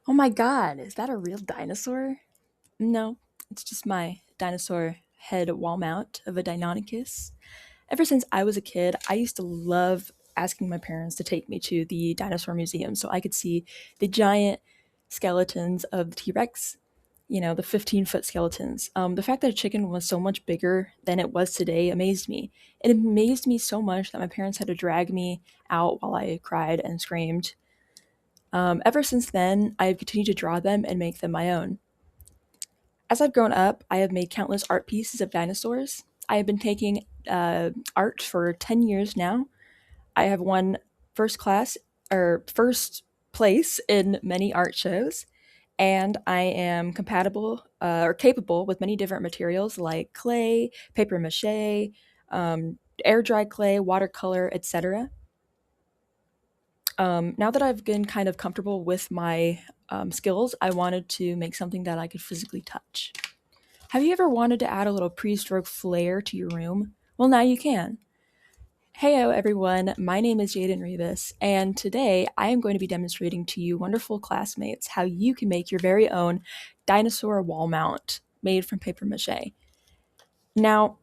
Oh my god, is that a real dinosaur? No, it's just my dinosaur head wall mount of a Deinonychus. Ever since I was a kid, I used to love asking my parents to take me to the dinosaur museum so I could see the giant skeletons of the T Rex, the 15-foot skeletons. The fact that a chicken was so much bigger than it was today amazed me. It amazed me so much that my parents had to drag me out while I cried and screamed. Ever since then, I have continued to draw them and make them my own. As I've grown up, I have made countless art pieces of dinosaurs. I have been taking art for 10 years now. I have won first class or first place in many art shows, and I am compatible or capable with many different materials like clay, paper mache, air dry clay, watercolor, etc. Now that I've been kind of comfortable with my skills, I wanted to make something that I could physically touch. Have you ever wanted to add a little pre stroke flair to your room? Well, now you can. Heyo, everyone. My name is Jaden Rivas, and today I am going to be demonstrating to you, wonderful classmates, how you can make your very own dinosaur wall mount made from paper mache. Now,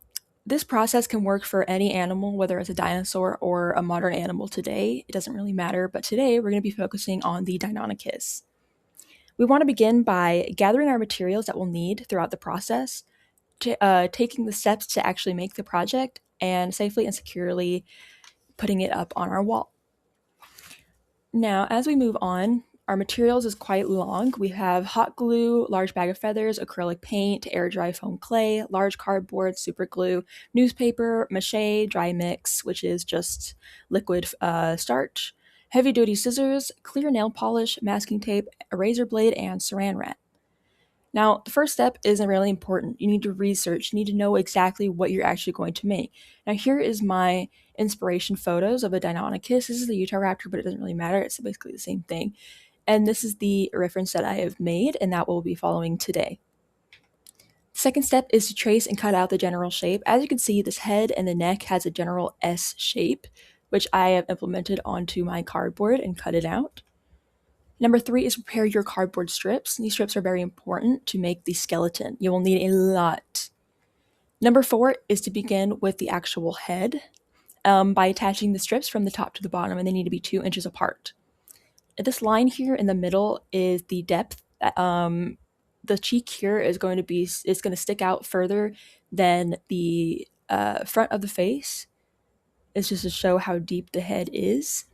this process can work for any animal, whether it's a dinosaur or a modern animal today. It doesn't really matter, but today we're going to be focusing on the Deinonychus. We want to begin by gathering our materials that we'll need throughout the process, taking the steps to actually make the project, and safely and securely putting it up on our wall. Now, as we move on, our materials is quite long. We have hot glue, large bag of feathers, acrylic paint, air dry foam clay, large cardboard, super glue, newspaper, mache, dry mix, which is just liquid starch, heavy duty scissors, clear nail polish, masking tape, a razor blade, and saran wrap. Now, the first step isn't really important. You need to research, you need to know exactly what you're actually going to make. Now, here is my inspiration photos of a Deinonychus. This is the Utahraptor, but it doesn't really matter. It's basically the same thing. And this is the reference that I have made, and that we'll be following today. The second step is to trace and cut out the general shape. As you can see, this head and the neck has a general S shape, which I have implemented onto my cardboard and cut it out. Number three is prepare your cardboard strips. These strips are very important to make the skeleton. You will need a lot. Number four is to begin with the actual head by attaching the strips from the top to the bottom, and they need to be 2 inches apart. This line here in the middle is the depth. The cheek here is going to stick out further than the front of the face. It's just to show how deep the head is.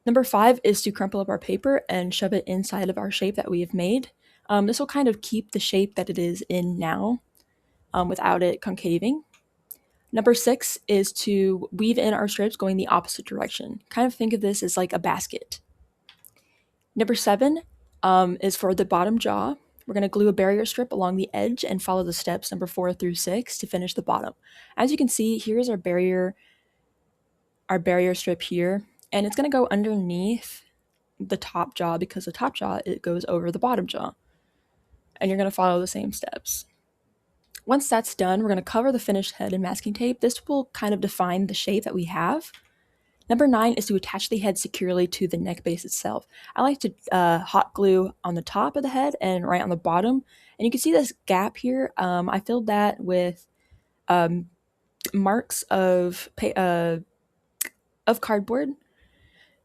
Number five is to crumple up our paper and shove it inside of our shape that we have made. This will kind of keep the shape that it is in now without it concaving. Number six is to weave in our strips going the opposite direction. Kind of think of this as like a basket. Number seven is for the bottom jaw. We're going to glue a barrier strip along the edge and follow the steps number 4 through 6 to finish the bottom. As you can see, here's our barrier strip here, and it's going to go underneath the top jaw because the top jaw, it goes over the bottom jaw. And you're going to follow the same steps. Once that's done, we're going to cover the finished head in masking tape. This will kind of define the shape that we have. Number 9 is to attach the head securely to the neck base itself. I like to hot glue on the top of the head and right on the bottom. And you can see this gap here. I filled that with marks of cardboard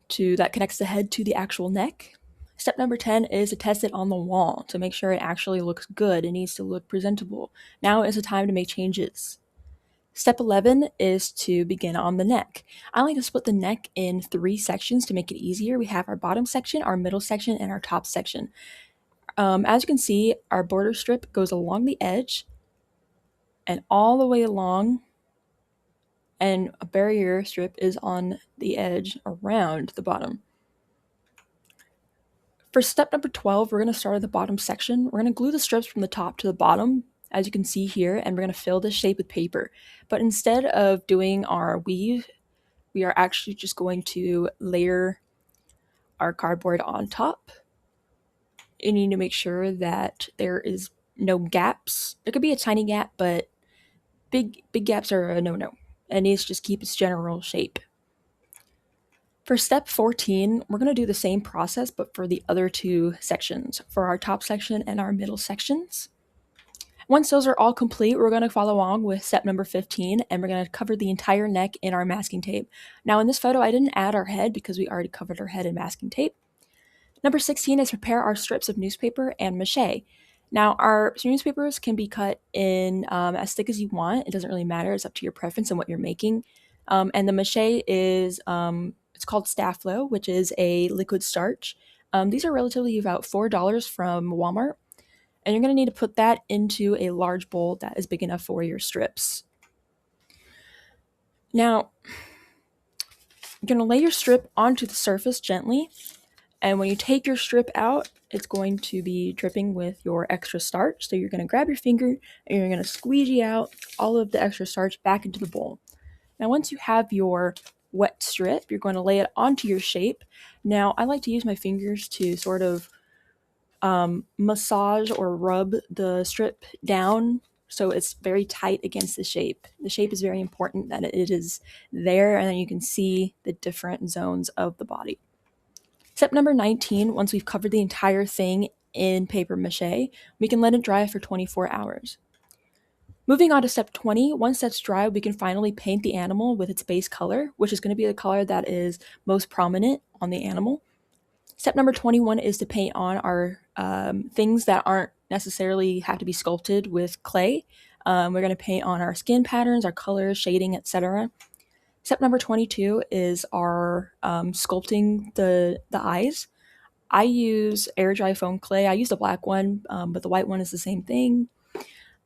that connects the head to the actual neck. Step number 10 is to test it on the wall to make sure it actually looks good. It needs to look presentable. Now is the time to make changes. Step 11 is to begin on the neck. I like to split the neck in 3 sections to make it easier. We have our bottom section, our middle section, and our top section. As you can see, our border strip goes along the edge and all the way along, and a barrier strip is on the edge around the bottom. For step number 12, we're going to start at the bottom section. We're going to glue the strips from the top to the bottom, as you can see here, and we're going to fill this shape with paper. But instead of doing our weave, we are actually just going to layer our cardboard on top. You need to make sure that there is no gaps. There could be a tiny gap, but big gaps are a no-no. It needs to just keep its general shape. For step 14, we're going to do the same process, but for the other two sections, for our top section and our middle sections. Once those are all complete, we're going to follow along with step number 15, and we're going to cover the entire neck in our masking tape. Now in this photo, I didn't add our head because we already covered our head in masking tape. Number 16 is prepare our strips of newspaper and mache. Now our newspapers can be cut in as thick as you want. It doesn't really matter. It's up to your preference and what you're making. And the mache is, it's called Stafflo, which is a liquid starch. These are relatively about $4 from Walmart. And you're going to need to put that into a large bowl that is big enough for your strips. Now, you're going to lay your strip onto the surface gently. And when you take your strip out, it's going to be dripping with your extra starch. So you're going to grab your finger and you're going to squeegee out all of the extra starch back into the bowl. Now, once you have your wet strip, you're going to lay it onto your shape. Now, I like to use my fingers to sort of massage or rub the strip down so it's very tight against the shape. The shape is very important that it is there, and then you can see the different zones of the body. Step number 19, once we've covered the entire thing in paper mache, we can let it dry for 24 hours. Moving on to step 20, once that's dry, we can finally paint the animal with its base color, which is going to be the color that is most prominent on the animal. Step number 21 is to paint on our things that aren't necessarily have to be sculpted with clay. We're going to paint on our skin patterns, our colors, shading, etc. Step number 22 is our sculpting the eyes. I use air dry foam clay. I use the black one, but the white one is the same thing,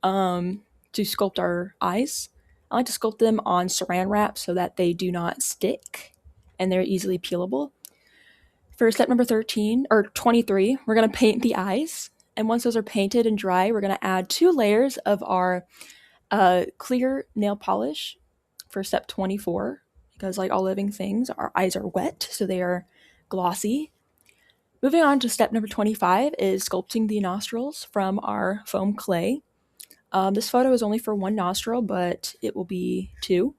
to sculpt our eyes. I like to sculpt them on saran wrap so that they do not stick and they're easily peelable. For step number 13 or 23, we're going to paint the eyes. And once those are painted and dry, we're going to add 2 layers of our clear nail polish for step 24, because like all living things, our eyes are wet, so they are glossy. Moving on to step number 25 is sculpting the nostrils from our foam clay. This photo is only for 1 nostril, but it will be 2.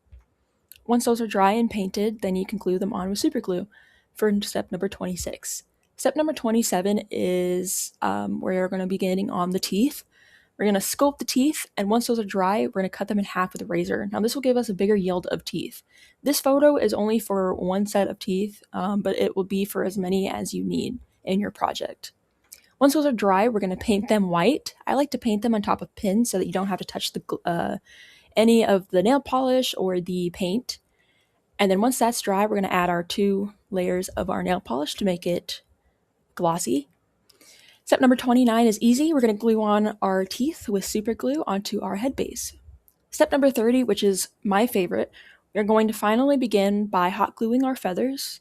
Once those are dry and painted, then you can glue them on with super glue for step number 26. Step number 27 is where you're going to be getting on the teeth. We're going to sculpt the teeth, and once those are dry, we're going to cut them in half with a razor. Now this will give us a bigger yield of teeth. This photo is only for 1 set of teeth, but it will be for as many as you need in your project. Once those are dry, we're going to paint them white. I like to paint them on top of pins so that you don't have to touch any of the nail polish or the paint. And then once that's dry, we're going to add our 2 layers of our nail polish to make it glossy. Step number 29 is easy. We're going to glue on our teeth with super glue onto our head base. Step number 30, which is my favorite, we're going to finally begin by hot gluing our feathers,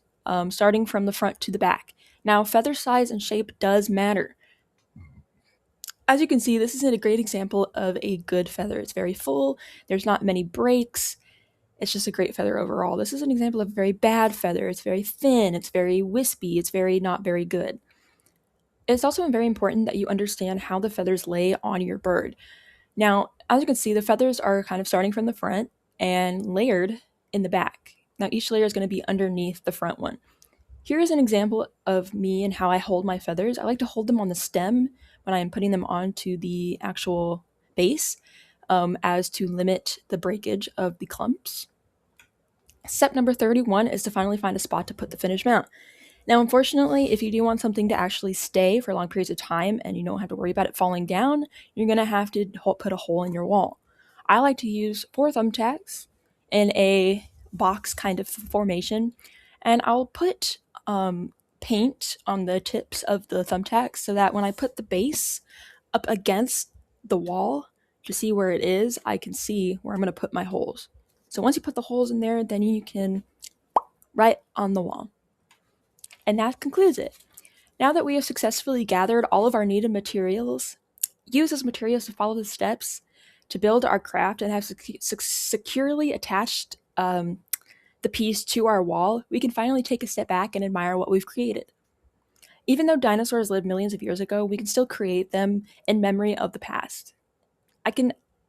starting from the front to the back. Now, feather size and shape does matter. As you can see, this is a great example of a good feather. It's very full, there's not many breaks. It's just a great feather overall. This is an example of a very bad feather. It's very thin, it's very wispy, it's very not very good. It's also very important that you understand how the feathers lay on your bird. Now, as you can see, the feathers are kind of starting from the front and layered in the back. Now, each layer is going to be underneath the front one. Here is an example of me and how I hold my feathers. I like to hold them on the stem when I am putting them onto the actual base, as to limit the breakage of the clumps. Step number 31 is to finally find a spot to put the finished mount. Now, unfortunately, if you do want something to actually stay for long periods of time and you don't have to worry about it falling down, you're going to have to put a hole in your wall. I like to use 4 thumbtacks in a box kind of formation, and I'll put paint on the tips of the thumbtacks so that when I put the base up against the wall to see where it is, I can see where I'm going to put my holes. So once you put the holes in there, then you can right on the wall. And that concludes it. Now that we have successfully gathered all of our needed materials, use those materials to follow the steps to build our craft and have securely attached the piece to our wall, we can finally take a step back and admire what we've created. Even though dinosaurs lived millions of years ago, we can still create them in memory of the past.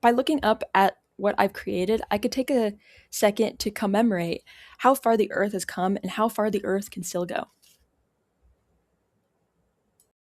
By looking up at what I've created, I could take a second to commemorate how far the Earth has come and how far the Earth can still go.